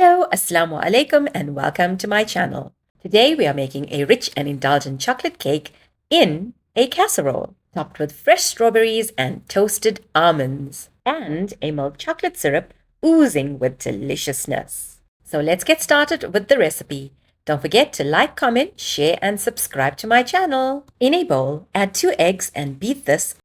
Hello, Assalamu alaikum and welcome to my channel. Today we are making a rich and indulgent chocolate cake in a casserole, topped with fresh strawberries and toasted almonds, and a milk chocolate syrup oozing with deliciousness. So let's get started with the recipe. Don't forget to like, comment, share and subscribe to my channel. In a bowl, add 2 eggs and beat this.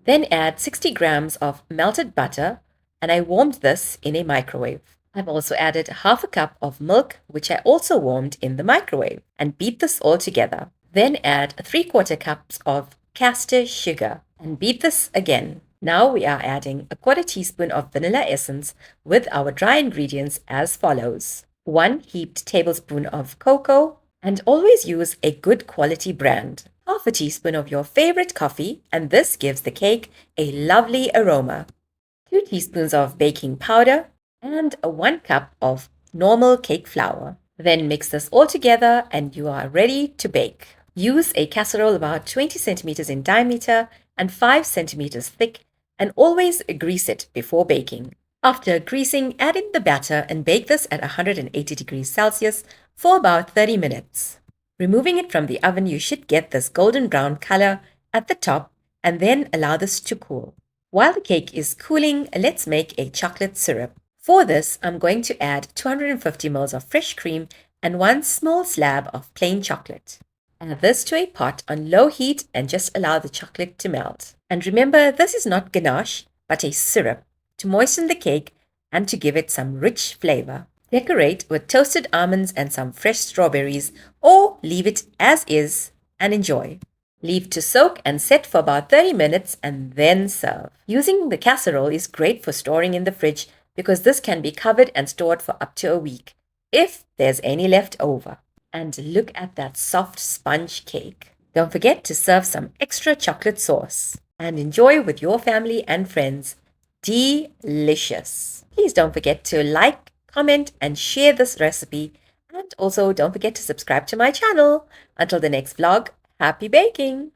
Then add 60 grams of melted butter, and I warmed this in a microwave. I've also added half a cup of milk, which I also warmed in the microwave, and beat this all together. Then add 3/4 cups of caster sugar and beat this again. Now we are adding a 1/4 teaspoon of vanilla essence with our dry ingredients as follows. 1 heaped tablespoon of cocoa, and always use a good quality brand. Half a teaspoon of your favorite coffee, and this gives the cake a lovely aroma. 2 teaspoons of baking powder and 1 cup of normal cake flour. Then mix this all together and you are ready to bake. Use a casserole about 20 centimeters in diameter and 5 centimeters thick, and always grease it before baking. After greasing, add in the batter and bake this at 180 degrees Celsius for about 30 minutes. Removing it from the oven, you should get this golden brown color at the top and then allow this to cool. While the cake is cooling, let's make a chocolate syrup. For this, I'm going to add 250 ml of fresh cream and 1 small slab of plain chocolate. Add this to a pot on low heat and just allow the chocolate to melt. And remember, this is not ganache, but a syrup to moisten the cake and to give it some rich flavor. Decorate with toasted almonds and some fresh strawberries, or leave it as is and enjoy. Leave to soak and set for about 30 minutes and then serve. Using the casserole is great for storing in the fridge because this can be covered and stored for up to a week if there's any left over. And look at that soft sponge cake. Don't forget to serve some extra chocolate sauce and enjoy with your family and friends. Delicious. Please don't forget to like, comment and share this recipe, and also don't forget to subscribe to my channel. Until the next vlog, happy baking!